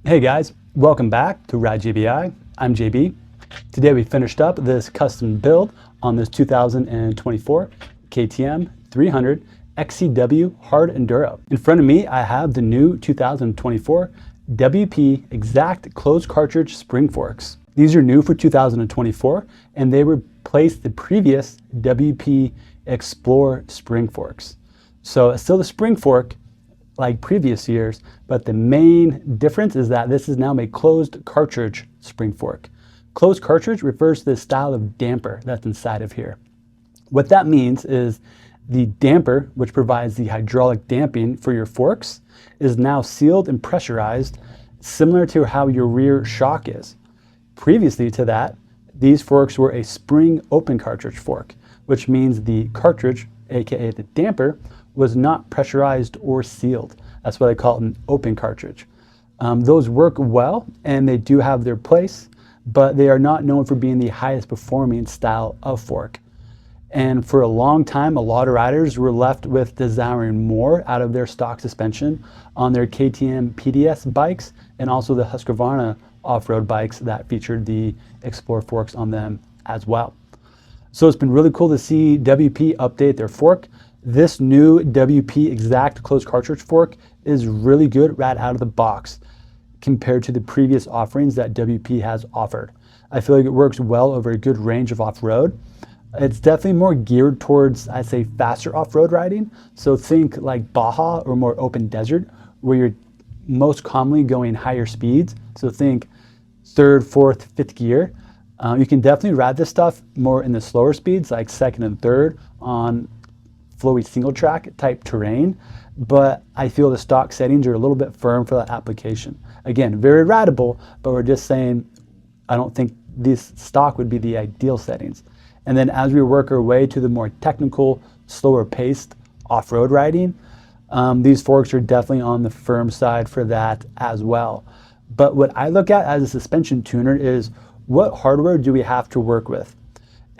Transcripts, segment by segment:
Hey guys, welcome back to Ride JBI. I'm JB. Today we finished up this custom build on this 2024 KTM 300 XCW Hard Enduro. In front of me, I have the new 2024 WP Exact Closed Cartridge Spring Forks. These are new for 2024 and they replaced the previous WP Explore Spring Forks. So it's still the spring fork like previous years, but the main difference is that this is now a closed cartridge spring fork. Closed cartridge refers to the style of damper that's inside of here. What that means is the damper, which provides the hydraulic damping for your forks, is now sealed and pressurized, similar to how your rear shock is. Previously to that, these forks were a spring open cartridge fork, which means the cartridge, aka the damper, was not pressurized or sealed. That's why they call it an open cartridge. Those work well and they do have their place, but they are not known for being the highest performing style of fork. And for a long time, a lot of riders were left with desiring more out of their stock suspension on their KTM PDS bikes and also the Husqvarna off-road bikes that featured the Explore forks on them as well. So it's been really cool to see WP update their fork. This new WP Exact Closed Cartridge fork is really good right out of the box compared to the previous offerings that WP has offered. I feel like it works well over a good range of off-road. It's definitely more geared towards, I'd say, faster off-road riding. So think like Baja or more open desert, where you're most commonly going higher speeds. So think third, fourth, fifth gear. You can definitely ride this stuff more in the slower speeds, like second and third on flowy single track type terrain, but I feel the stock settings are a little bit firm for that application. Again, very rideable, but we're just saying I don't think this stock would be the ideal settings. And then as we work our way to the more technical, slower paced off-road riding, these forks are definitely on the firm side for that as well. But what I look at as a suspension tuner is what hardware do we have to work with?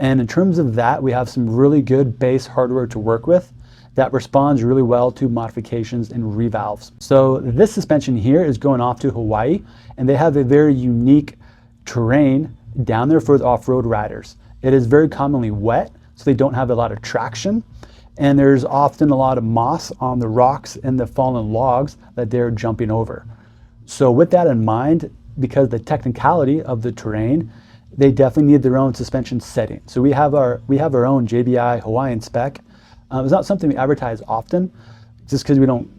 And in terms of that, we have some really good base hardware to work with that responds really well to modifications and revalves. So this suspension here is going off to Hawaii, and they have a very unique terrain down there for the off-road riders. It is very commonly wet, so they don't have a lot of traction, and there's often a lot of moss on the rocks and the fallen logs that they're jumping over. So with that in mind, because the technicality of the terrain, they definitely need their own suspension setting. So we have our own JBI Hawaiian Spec. It's not something we advertise often, just because we don't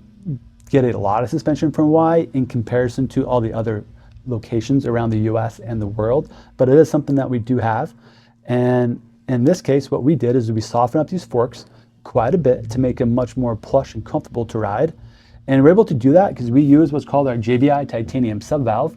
get a lot of suspension from Hawaii in comparison to all the other locations around the US and the world, but it is something that we do have. And in this case, what we did is we softened up these forks quite a bit to make them much more plush and comfortable to ride. And we're able to do that because we use what's called our JBI titanium subvalve,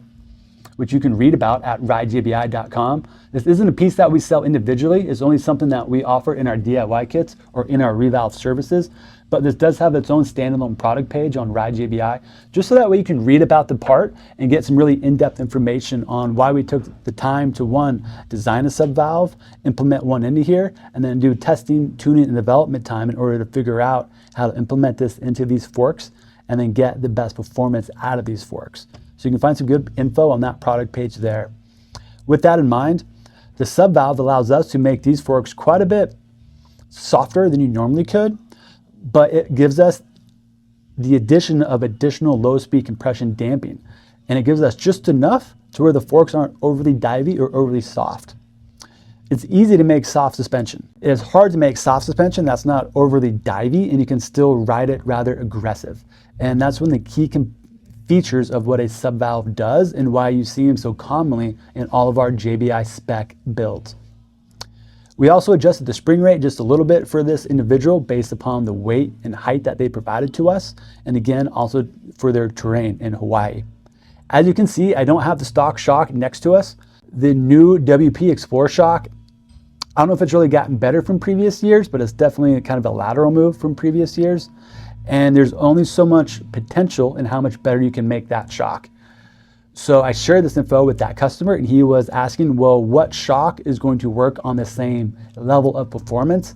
which you can read about at ridejbi.com. This isn't a piece that we sell individually. It's only something that we offer in our DIY kits or in our revalve services. But this does have its own standalone product page on Ride JBI, just so that way you can read about the part and get some really in-depth information on why we took the time to, one, design a subvalve, implement one into here, and then do testing, tuning, and development time in order to figure out how to implement this into these forks and then get the best performance out of these forks. So you can find some good info on that product page there. With that in mind, the subvalve allows us to make these forks quite a bit softer than you normally could, but it gives us the addition of additional low-speed compression damping. And it gives us just enough to where the forks aren't overly divey or overly soft. It's easy to make soft suspension. It's hard to make soft suspension that's not overly divey and you can still ride it rather aggressive. And that's one of the key features of what a subvalve does and why you see them so commonly in all of our JBI spec builds. We also adjusted the spring rate just a little bit for this individual based upon the weight and height that they provided to us, and again also for their terrain in Hawaii. As you can see, I don't have the stock shock next to us. The new WP Explore shock, I don't know if it's really gotten better from previous years, but it's definitely kind of a lateral move from previous years. And there's only so much potential in how much better you can make that shock. So I shared this info with that customer and he was asking, well, what shock is going to work on the same level of performance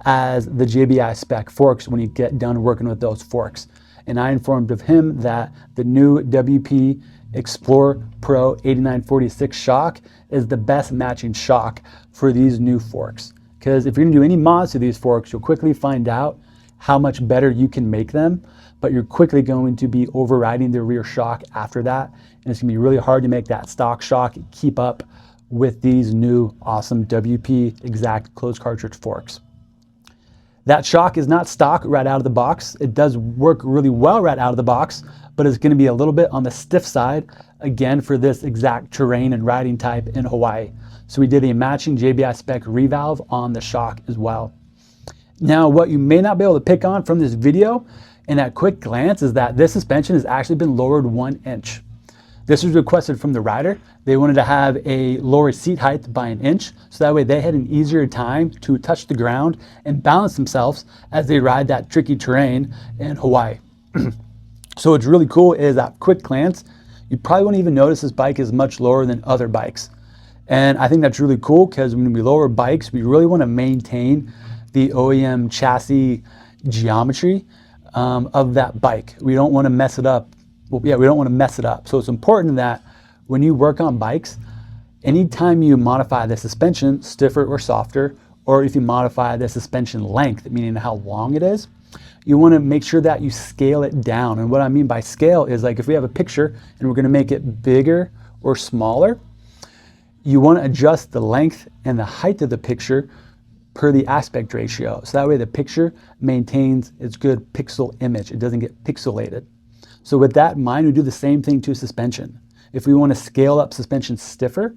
as the JBI spec forks when you get done working with those forks? And I informed of him that the new WP Explorer Pro 8946 shock is the best matching shock for these new forks. Because if you're gonna do any mods to these forks, you'll quickly find out how much better you can make them, but you're quickly going to be overriding the rear shock after that. And it's gonna be really hard to make that stock shock keep up with these new awesome WP exact closed cartridge forks. That shock is not stock right out of the box. It does work really well right out of the box, but it's gonna be a little bit on the stiff side, again, for this exact terrain and riding type in Hawaii. So we did a matching JBI Spec revalve on the shock as well. Now, what you may not be able to pick on from this video and at quick glance is that this suspension has actually been lowered 1 inch. This was requested from the rider. They wanted to have a lower seat height by 1 inch, so that way they had an easier time to touch the ground and balance themselves as they ride that tricky terrain in Hawaii. So what's really cool is at quick glance, you probably won't even notice this bike is much lower than other bikes. And I think that's really cool because when we lower bikes, we really want to maintain the OEM chassis geometry of that bike. We don't want to mess it up. Well, yeah, we don't want to mess it up. So it's important that when you work on bikes, anytime you modify the suspension, stiffer or softer, or if you modify the suspension length, meaning how long it is, you want to make sure that you scale it down. And what I mean by scale is like if we have a picture and we're going to make it bigger or smaller, you want to adjust the length and the height of the picture per the aspect ratio. So that way the picture maintains its good pixel image. It doesn't get pixelated. So with that in mind, we do the same thing to suspension. If we want to scale up suspension stiffer,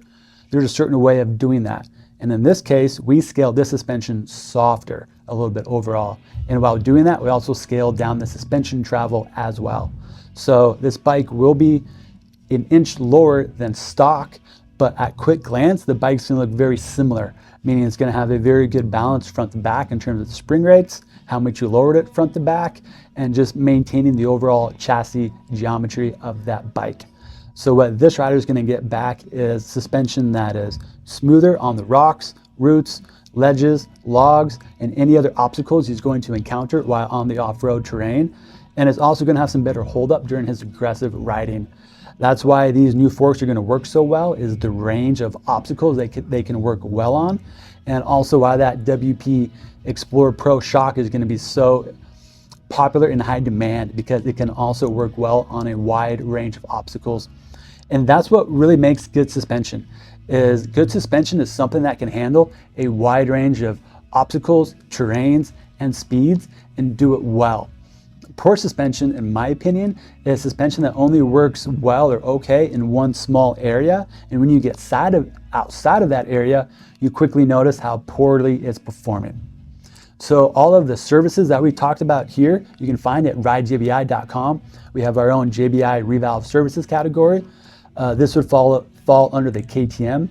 there's a certain way of doing that. And in this case, we scaled this suspension softer a little bit overall. And while doing that, we also scaled down the suspension travel as well. So this bike will be 1 inch lower than stock, but at quick glance, the bike's gonna look very similar, meaning it's gonna have a very good balance front to back in terms of the spring rates, how much you lowered it front to back, and just maintaining the overall chassis geometry of that bike. So what this rider is gonna get back is suspension that is smoother on the rocks, roots, ledges, logs, and any other obstacles he's going to encounter while on the off-road terrain. And it's also gonna have some better hold up during his aggressive riding. That's why these new forks are going to work so well, is the range of obstacles they can work well on, and also why that WP Explorer Pro shock is going to be so popular in high demand, because it can also work well on a wide range of obstacles. And that's what really makes good suspension. Good suspension is something that can handle a wide range of obstacles, terrains, and speeds and do it well. Poor suspension, in my opinion, is suspension that only works well or okay in one small area, and when you get outside of that area, you quickly notice how poorly it's performing. So all of the services that we talked about here, you can find at ridejbi.com. We have our own JBI Revalve Services category. This would fall under the KTM.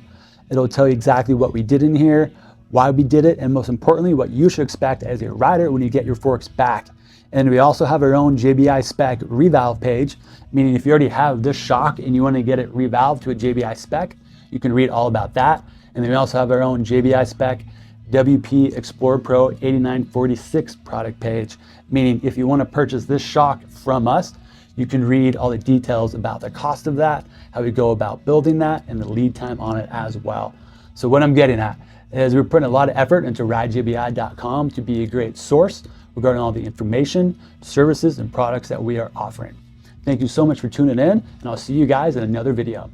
It'll tell you exactly what we did in here, why we did it, and most importantly, what you should expect as a rider when you get your forks back. And we also have our own JBI Spec revalve page, meaning if you already have this shock and you want to get it revalved to a JBI Spec, you can read all about that. And then we also have our own JBI Spec WP Explorer Pro 8946 product page, meaning if you want to purchase this shock from us, you can read all the details about the cost of that, how we go about building that, and the lead time on it as well. So what I'm getting at is we're putting a lot of effort into ridejbi.com to be a great source regarding all the information, services, and products that we are offering. Thank you so much for tuning in, and I'll see you guys in another video.